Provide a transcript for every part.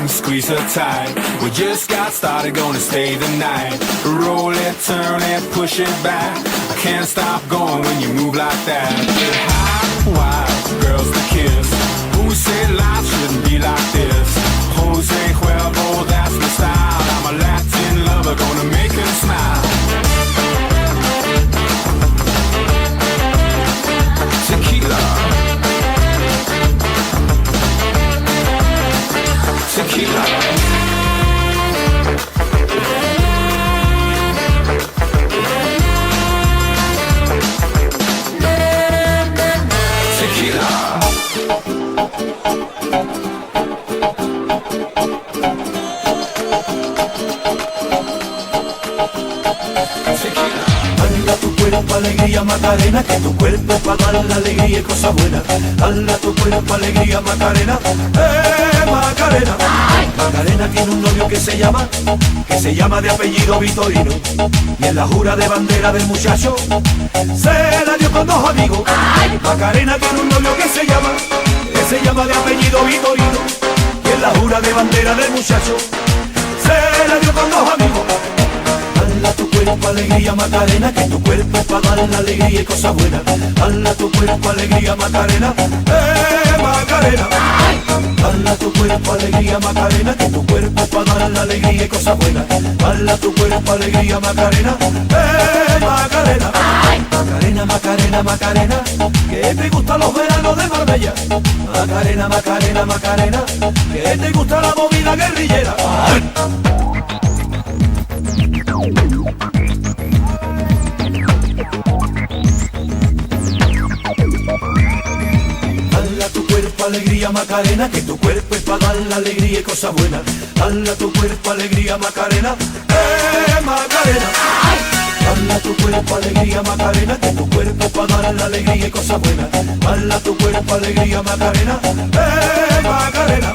Squeeze her tight. We just got started, gonna stay the night. Roll it, turn it, push it back. I can't stop going when you move like that. Get high, wild, girls to kiss. Who said life shouldn't be like this? Jose Cuervo, that's my style. I'm a Latin lover, gonna make her smile. Tequila. Tequila. Dale a tu cuerpo alegría Macarena, que tu cuerpo es para dar la alegría y cosas buenas. Dale a tu cuerpo alegría Macarena, Macarena. Macarena tiene un novio que se llama de apellido Vitorino, y en la jura de bandera del muchacho se la dio con dos amigos. Macarena tiene un novio que se llama de apellido Vitorino, y en la jura de bandera del muchacho se la dio con dos amigos. Dale a tu cuerpo alegría Macarena, que tu cuerpo es para dar la alegría y cosas buenas. Dale a tu cuerpo alegría Macarena, Macarena. Dale a tu cuerpo alegría Macarena, que tu cuerpo es para dar la alegría y cosas buenas. Dale a tu cuerpo alegría Macarena, Macarena. Macarena, Macarena, Macarena, que te gustan los veranos de Marbella. Macarena, Macarena, Macarena, que te gusta la movida guerrillera. Dale a tu cuerpo alegría Macarena, que tu cuerpo es para dar la alegría y cosas buenas. Dale a tu cuerpo alegría Macarena, Macarena. Dale a tu cuerpo alegría Macarena, que tu cuerpo es para dar la alegría y cosas buenas. Dale a tu cuerpo alegría Macarena, Macarena.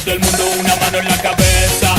Todo el mundo una mano en la cabeza.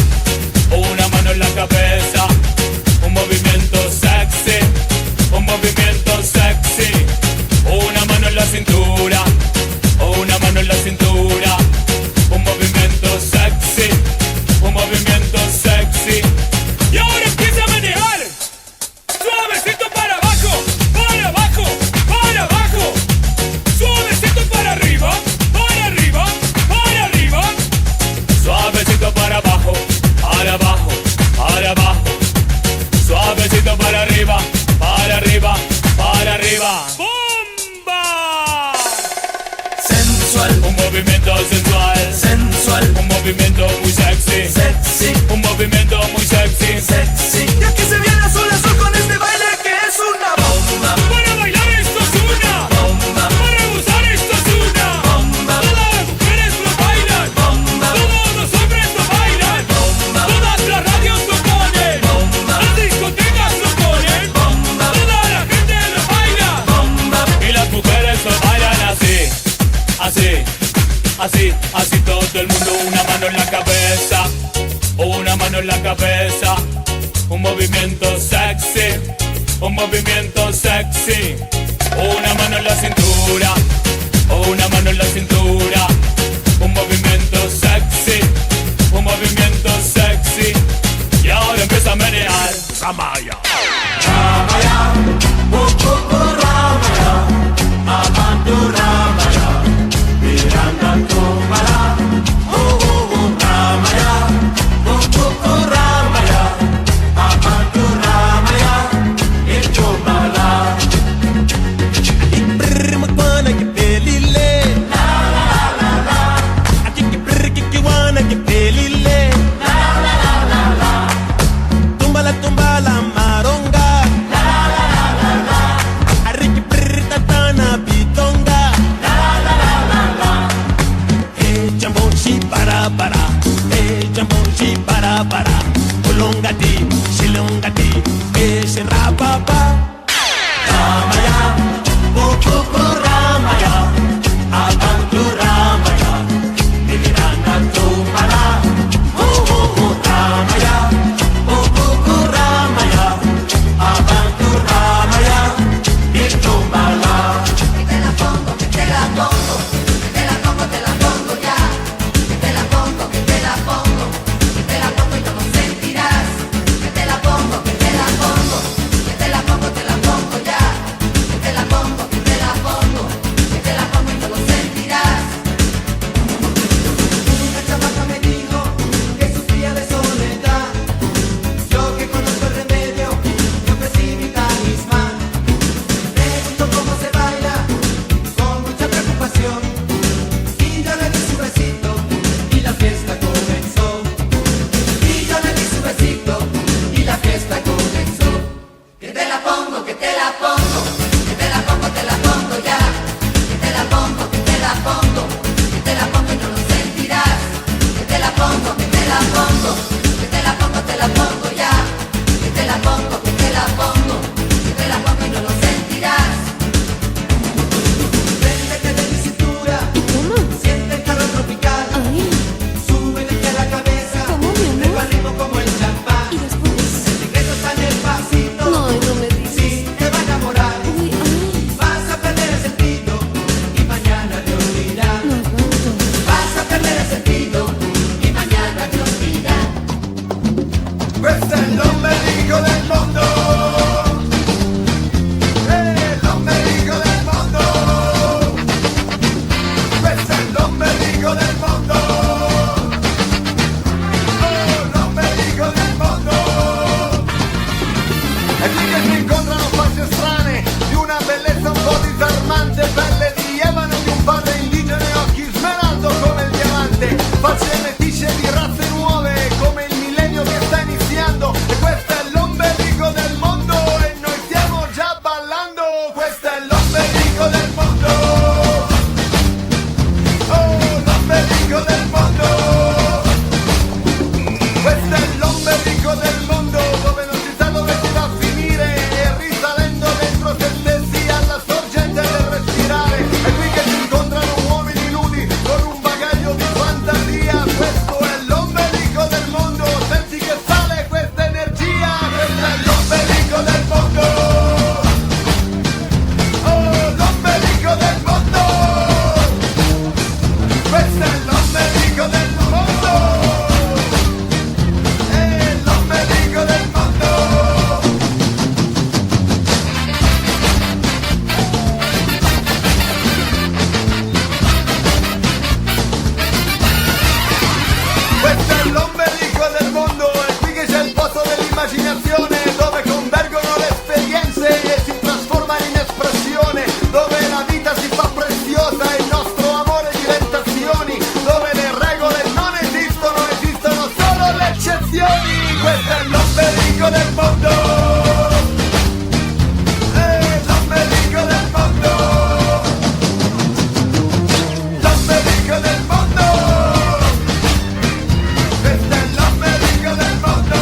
sexy, sexy, un movimiento muy sexy, sexy. Y aquí se viene azul azul con este baile que es una bomba. Para bailar esto es una bomba, para gozar esto es una bomba, todas las mujeres lo bailan, bomba, todos los hombres lo bailan, bomba, todas las radios lo ponen, bomba, las discotecas lo ponen, bomba, toda la gente lo baila, bomba. y las mujeres lo bailan así, así, así, así todo el mundo, una mano en la cabeza, una mano en la cabeza, un movimiento sexy, un movimiento sexy, una mano en la cintura, una mano en la cintura, un movimiento sexy, un movimiento sexy, y ahora empieza a menear, Samaya. Ramaya, Ramaya, Amantu Ramaya, Miranda Tumala, Ramaya, Ramaya, Amantu Ramaya, Ichumala. Wanna get belly lit. La la la la. I kick wanna get belly lit. La la la la la. Tumba la maronga. La la la la la. Ariki tatana pitonga. La la la la la. Hey jamboshi para. Hey jamboshi para. Ulongati, shilongati. Hey shenrapapa. Ramaya, Ramaya, Amantu Ramaya, Miranda Tumala, Ramaya, Ramaya, Amantu Ramaya, Ichumala. Que te la pongo, que te la pongo, que te la pongo, te la pongo ya. Que te la pongo, que te la pongo, que te la pongo y no lo sentirás. Que te la pongo, que te la pongo, que te la pongo, te la pongo ya. Que te la pongo, que te la pongo, que te la pongo y no lo sentirás. Una chamaca me dijo que sufría de soledad. Yo que conozco el remedio, le ofrecí mi talismán. Pregunto cómo se baila, con mucha preocupación. Y yo le di su besito, y la fiesta comenzó. Y yo le di su besito, y la fiesta comenzó. Que te la pongo, que te la pongo, que te la pongo, te la pongo ya. Que te la pongo, que te la pongo, que te la pongo y no lo sentirás. Que te la pongo, que te la pongo, que te la pongo, te la pongo ya. Que te la pongo, que te la pongo, que te la pongo y no lo sentirás. Préndete de mi cintura, siente el calor tropical. Súbete a la cabeza, luego al ritmo como el champán. El secreto está en el pasito, sí, te va a enamorar. Vas a perder el sentido y mañana te olvidarás. Vas a perder el sentido y mañana te olvidarás. Questo è l'ombelico del mondo. L'ombelico del mondo. Questo è l'ombelico del mondo. Oh, l'ombelico del mondo. E qui che si incontrano facce strane, di una bellezza un po' disarmante, pelle di ebano di un padre indigeno e occhi smeraldo come il diamante, facce meticce di razze nuove come il millennio che sta iniziando. E questo è l'ombelico del mondo e noi stiamo già ballando. Questo è l'ombelico del mondo. Oh, l'ombelico del mondo. Questo è l'ombelico del mondo, dove non si sa dove si va a finire, e risalendo dentro se stessi alla sorgente del respirare. È qui che si incontrano uomini nudi con un bagaglio di fantasia. Questo è l'ombelico del mondo, senti che sale questa energia. Questo è l'ombelico del mondo. Oh, l'ombelico del mondo. Questo è l'ombelico del mondo. L'ombelico del mondo. Questo è l'ombelico del mondo, è qui che c'è il posto dell'immaginazione, dove convergono le esperienze e si trasforma in espressione, dove la vita si fa preziosa e il nostro amore diventa azioni, dove le regole non esistono, esistono solo Este es los médicos del mundo. Los médicos del mundo. Los médicos del mundo. Este es los médicos del mundo.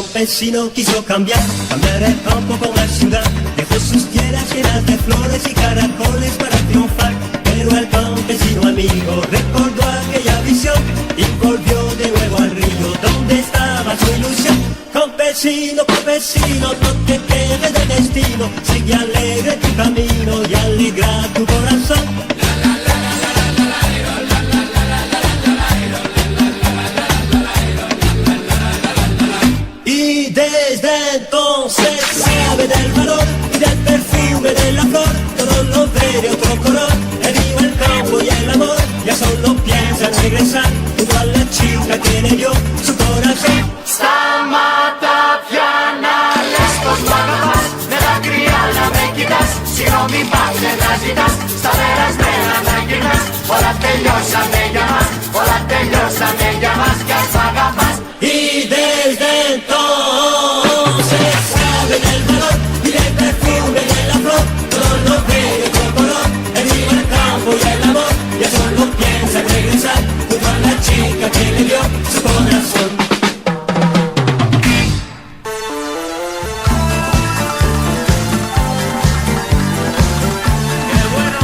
campesino quiso cambiar el campo con la ciudad. Dejó sus tierras llenas de flores y caracoles para triunfar. Pero el campesino amigo recordó aquella visión y volvió de nuevo al río donde estaba su ilusión. Campesino, campesino, no te quedes del destino, sigue alegre tu camino y alegra tu corazón. Y desde entonces sabe del valor y del perfume de la flor, todo lo ve de otro color, el río, el campo y el amor, ya solo piensa en regresar, junto a la chica que le dio su corazón. Stamattina piana, l'esco sbagatas, nella criada me quitas, si no mi padre transitas, saberás de las máquinas, hola tellosa me llamas, hola tellosa me llamas, que es vagapas. Y desde entonces sabe del valor y del perfume de la flor, todo lo ve de otro color, el río, el campo y el amor, ya solo piensa en regresar, junto a la chica que le dio su corazón. Qué bueno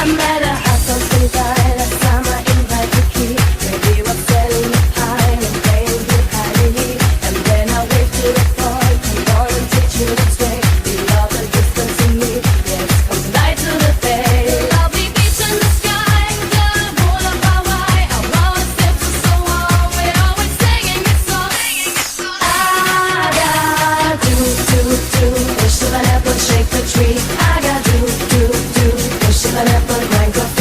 I met a house on 25, last time I invited key. Maybe we're selling the pie and playing with Heidi. And then I waved to the boy, come on and teach you the way. We love the distance in me, yes, come tonight to the bay. Lovely beach in the sky, the wall of Hawaii. I wanna step to so warm, we're always singing this song. I got do, wish of an apple, shake the tree. I got do, wish of an apple, crank up.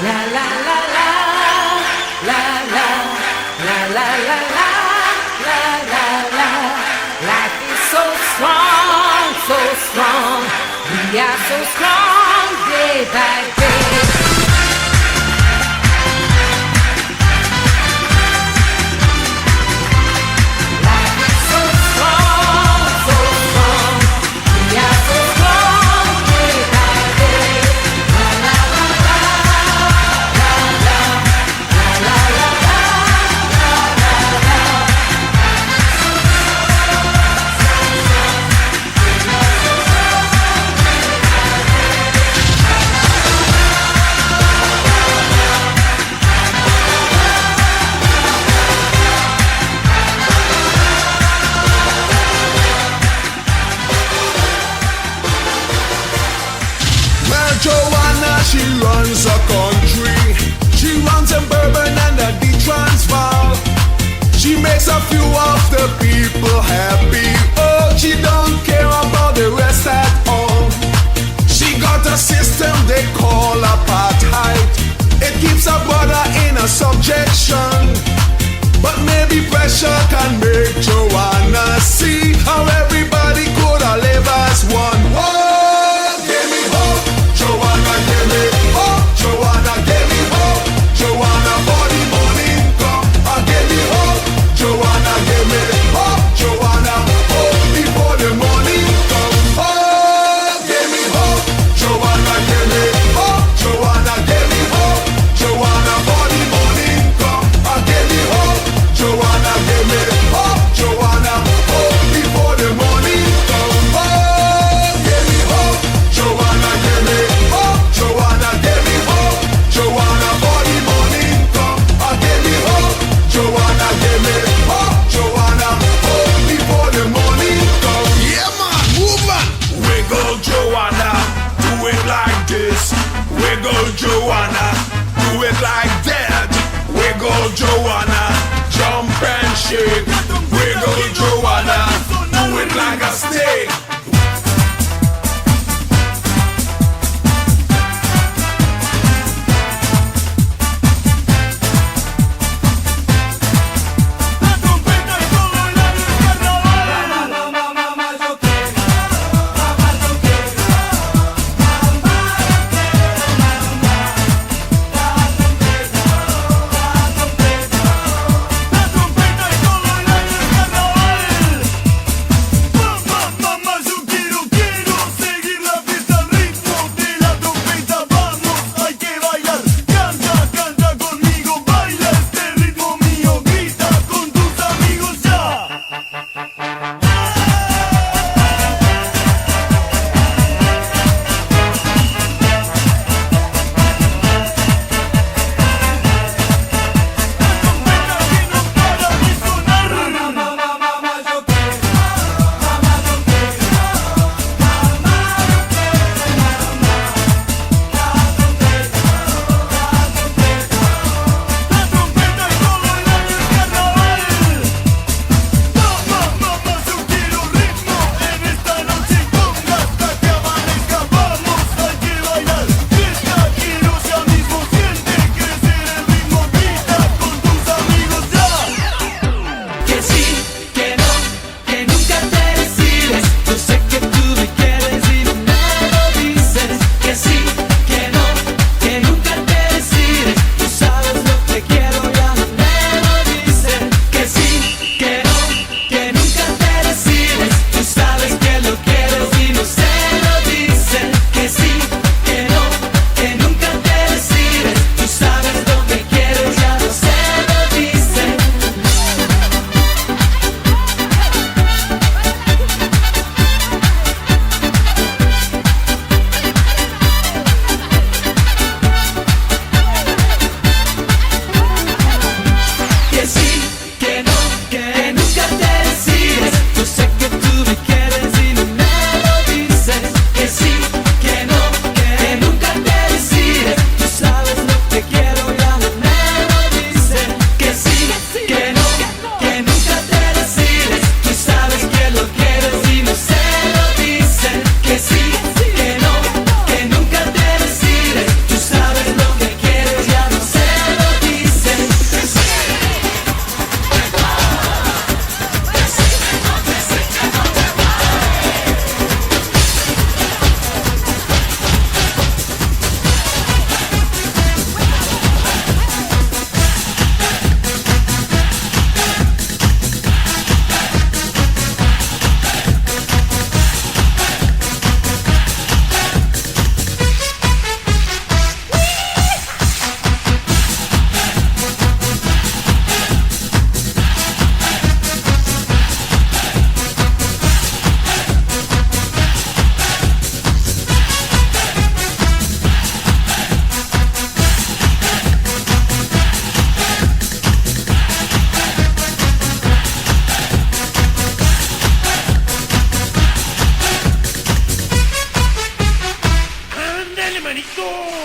La la la la, la la, la la la la, la la la. Life is so strong, so strong. We are so strong day by day. Life is so strong, so strong. We are so strong day by day. La la la la, la la, la la la la, la la la. Well, Joanna, she runs a country. She runs in Bourbon and the Transvaal. She makes a few of the people happy. Oh, she don't care about the rest at all. She got a system they call apartheid. It keeps a brother in a subjection. But maybe pressure can make Joanna see how everybody could live as one. Oh, give me hope, Joanna, give me hope, Joanna, give me hope, Joanna, for the morning come. Give me hope, Joanna, give me hope, Joanna, hope before the morning come. Oh, give me hope, Joanna, give me hope, Joanna, give me hope, Joanna, for the morning come. Give me hope, Joanna, give me hope, Joanna, hope before the morning come. Oh, give me hope, Joanna, give me hope, Joanna, give me hope, Joanna, for the morning come. Give me hope, Joanna, give me hope, Joanna, hope before the morning come. Yeah, man, move on. Wiggle, Joanna, do it like this. Wiggle, Joanna, do it like that. Wiggle, Joanna, jump and shake. Wiggle, Joanna, do it like a snake. manito.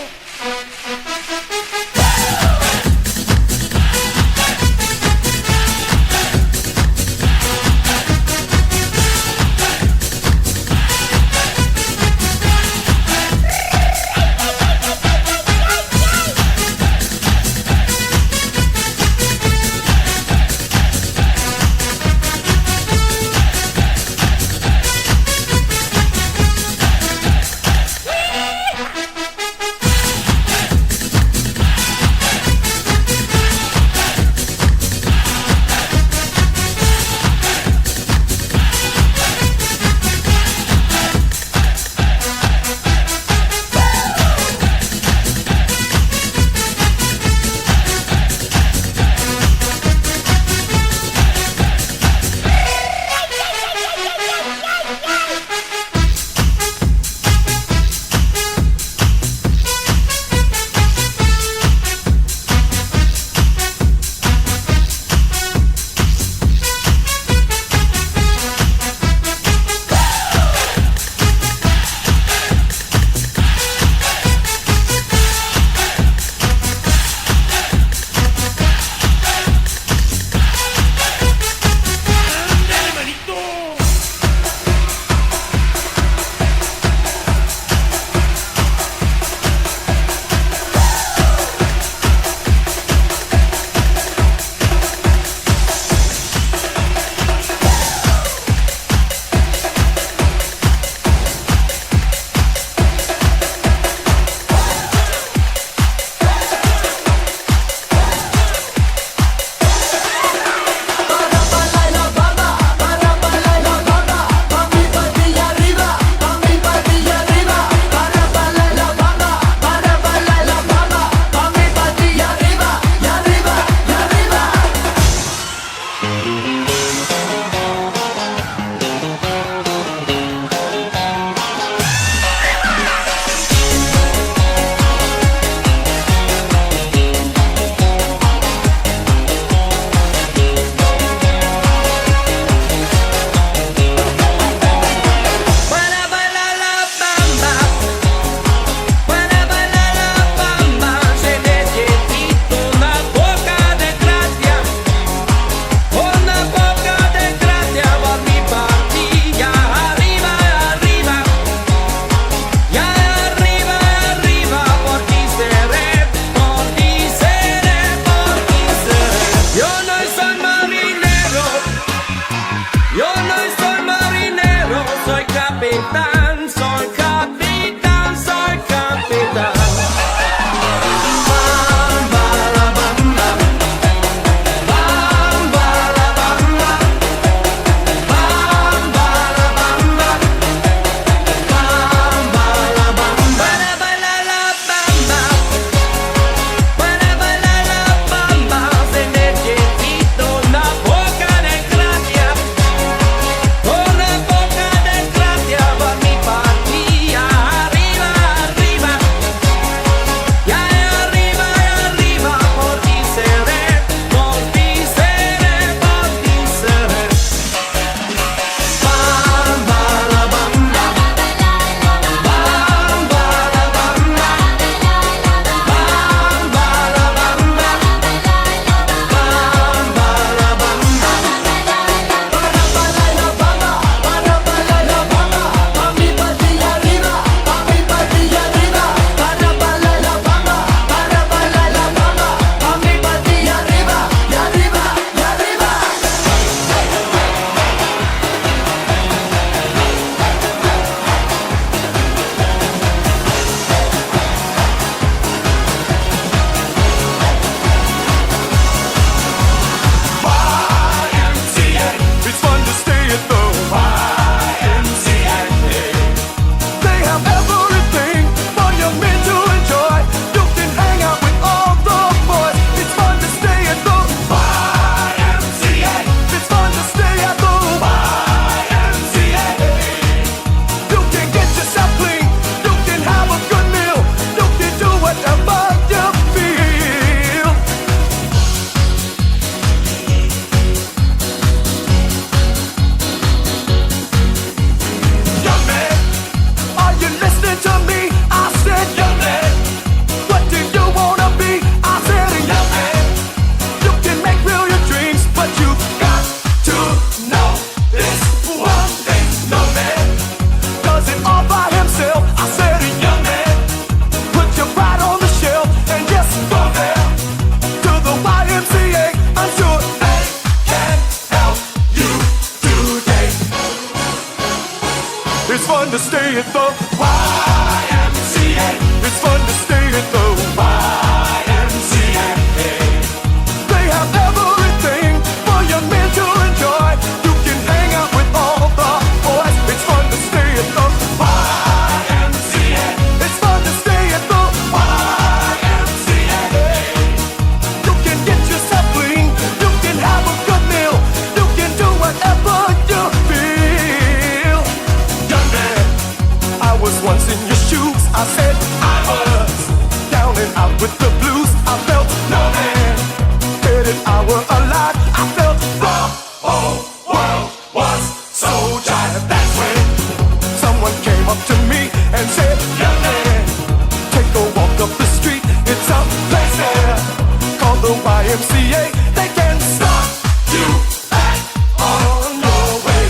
the YMCA. They can stop you at on your way.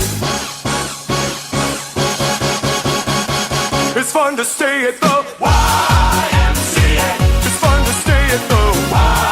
It's fun to stay at the YMCA. It's fun to stay at the YMCA.